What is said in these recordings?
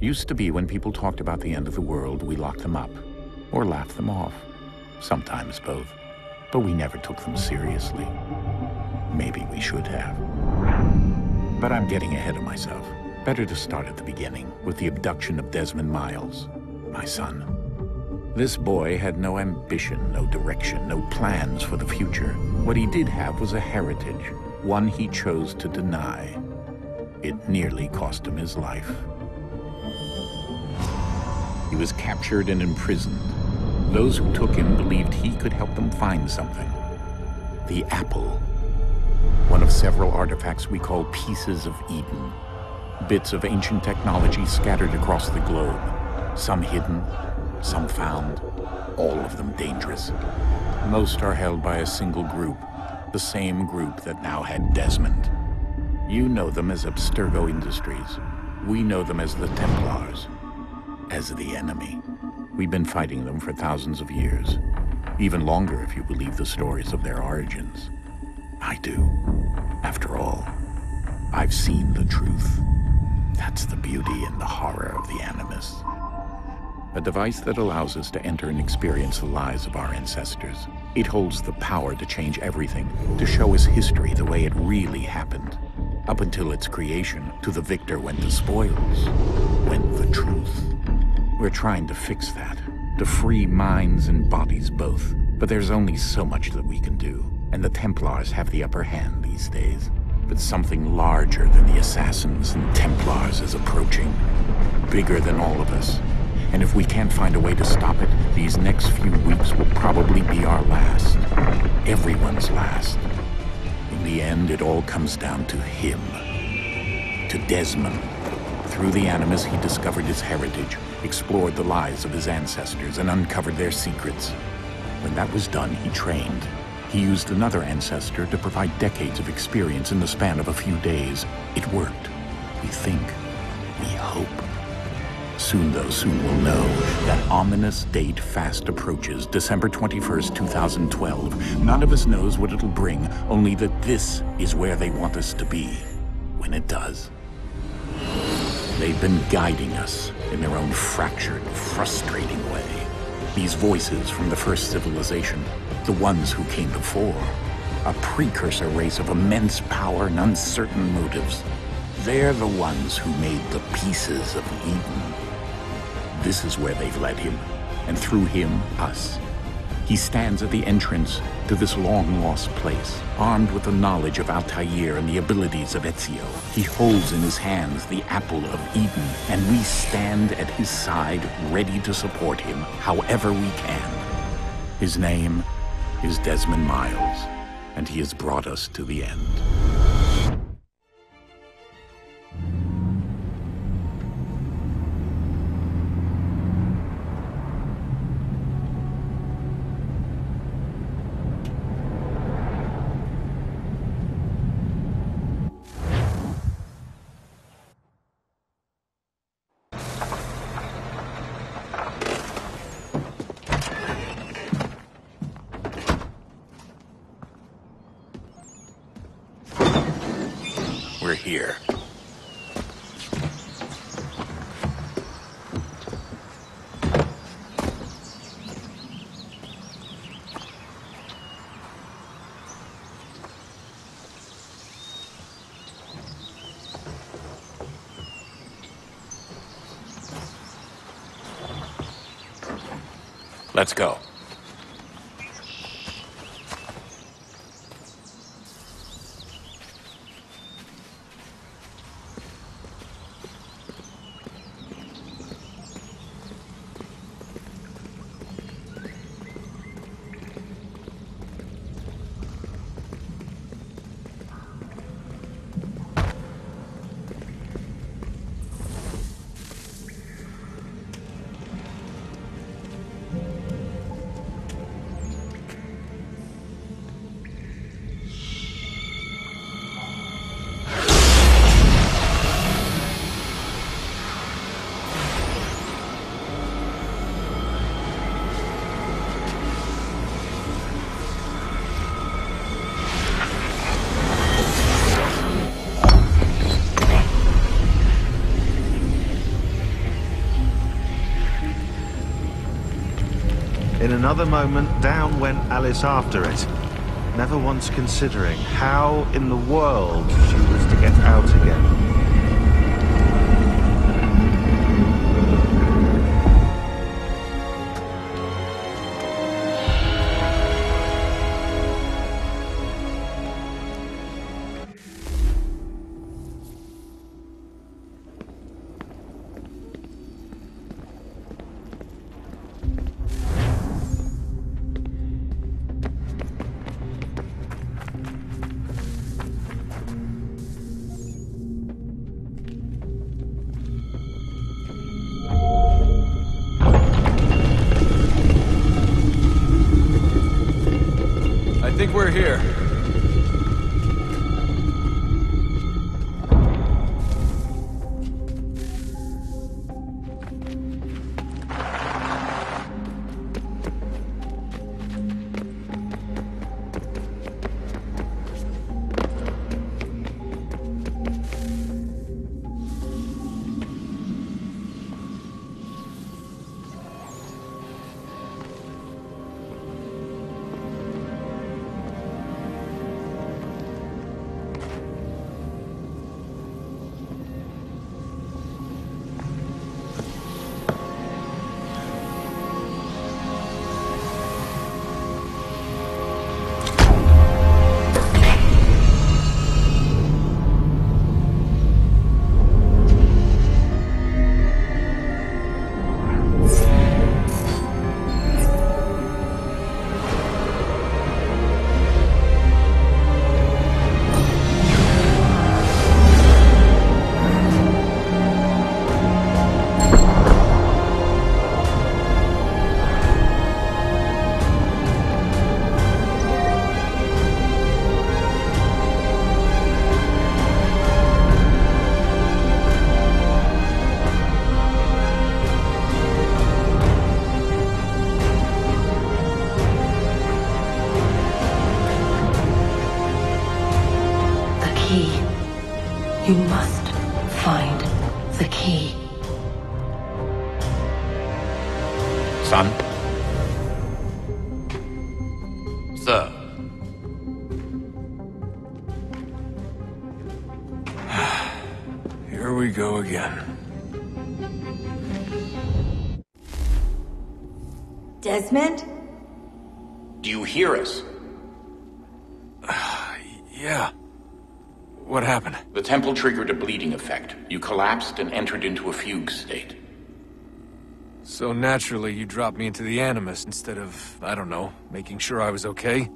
Used to be when people talked about the end of the world, we locked them up or laughed them off. Sometimes both. But we never took them seriously. Maybe we should have. But I'm getting ahead of myself. Better to start at the beginning, with the abduction of Desmond Miles, my son. This boy had no ambition, no direction, no plans for the future. What he did have was a heritage, one he chose to deny. It nearly cost him his life. He was captured and imprisoned. Those who took him believed he could help them find something. The apple. One of several artifacts we call Pieces of Eden. Bits of ancient technology scattered across the globe. Some hidden, some found, all of them dangerous. Most are held by a single group, the same group that now had Desmond. You know them as Abstergo Industries. We know them as the Templars, as the enemy. We've been fighting them for thousands of years, even longer if you believe the stories of their origins. I do. After all, I've seen the truth. That's the beauty and the horror of the Animus. A device that allows us to enter and experience the lives of our ancestors. It holds the power to change everything, to show us history the way it really happened. Up until its creation, to the victor went the spoils, went the truth. We're trying to fix that, to free minds and bodies both. But there's only so much that we can do, and the Templars have the upper hand these days. But something larger than the Assassins and Templars is approaching, bigger than all of us. And if we can't find a way to stop it, these next few weeks will probably be our last. Everyone's last. In the end, it all comes down to him. To Desmond. Through the Animus, he discovered his heritage, explored the lives of his ancestors, and uncovered their secrets. When that was done, he trained. He used another ancestor to provide decades of experience in the span of a few days. It worked. We think. We hope. Soon, though, soon we'll know. That ominous date fast approaches, December 21st, 2012. None of us knows what it'll bring, only that this is where they want us to be, when it does. They've been guiding us in their own fractured, frustrating way. These voices from the first civilization, the ones who came before, a precursor race of immense power and uncertain motives. They're the ones who made the Pieces of Eden. This is where they've led him, and through him, us. He stands at the entrance to this long-lost place, armed with the knowledge of Altair and the abilities of Ezio. He holds in his hands the Apple of Eden, and we stand at his side, ready to support him however we can. His name is Desmond Miles, and he has brought us to the end. We're here. Let's go. another moment, down went Alice after it, never once considering how in the world she was to get out again. I think we're here. You must find the key. Son? Sir. Here we go again. Desmond? Do you hear us? Yeah. What happened? The temple triggered a bleeding effect. You collapsed and entered into a fugue state. So naturally, you dropped me into the Animus instead of, I don't know, making sure I was okay?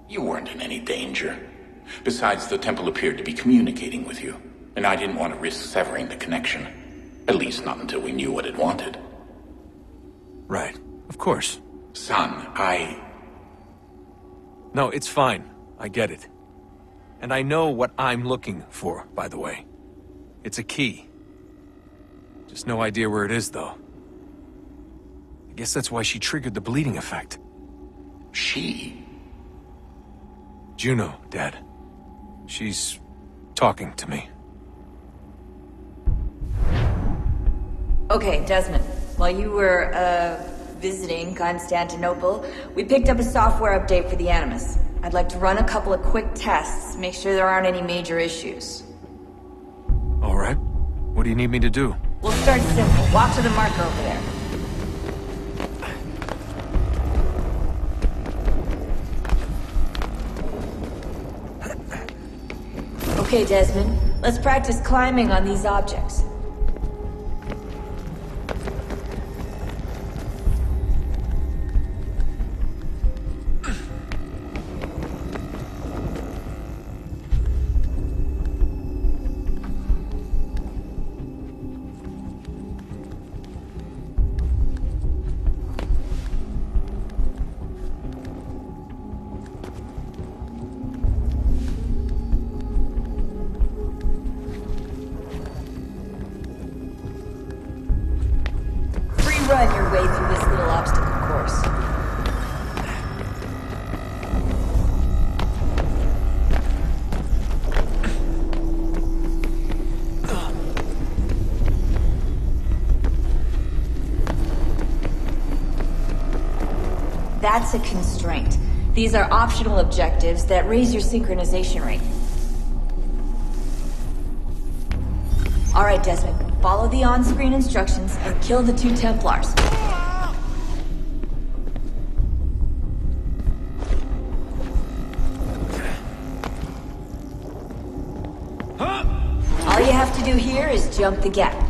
You weren't in any danger. Besides, the temple appeared to be communicating with you, and I didn't want to risk severing the connection. At least not until we knew what it wanted. Right. Of course. Son, No, it's fine. I get it. And I know what I'm looking for, by the way. It's a key. Just no idea where it is, though. I guess that's why she triggered the bleeding effect. She? Juno, Dad. She's talking to me. Okay, Desmond. While you were, visiting Constantinople, we picked up a software update for the Animus. I'd like to run a couple of quick tests, make sure there aren't any major issues. All right. What do you need me to do? We'll start simple. Walk to the marker over there. Okay, Desmond. Let's practice climbing on these objects. That's a constraint. These are optional objectives that raise your synchronization rate. Alright, Desmond. Follow the on-screen instructions and kill the 2 Templars. All you have to do here is jump the gap.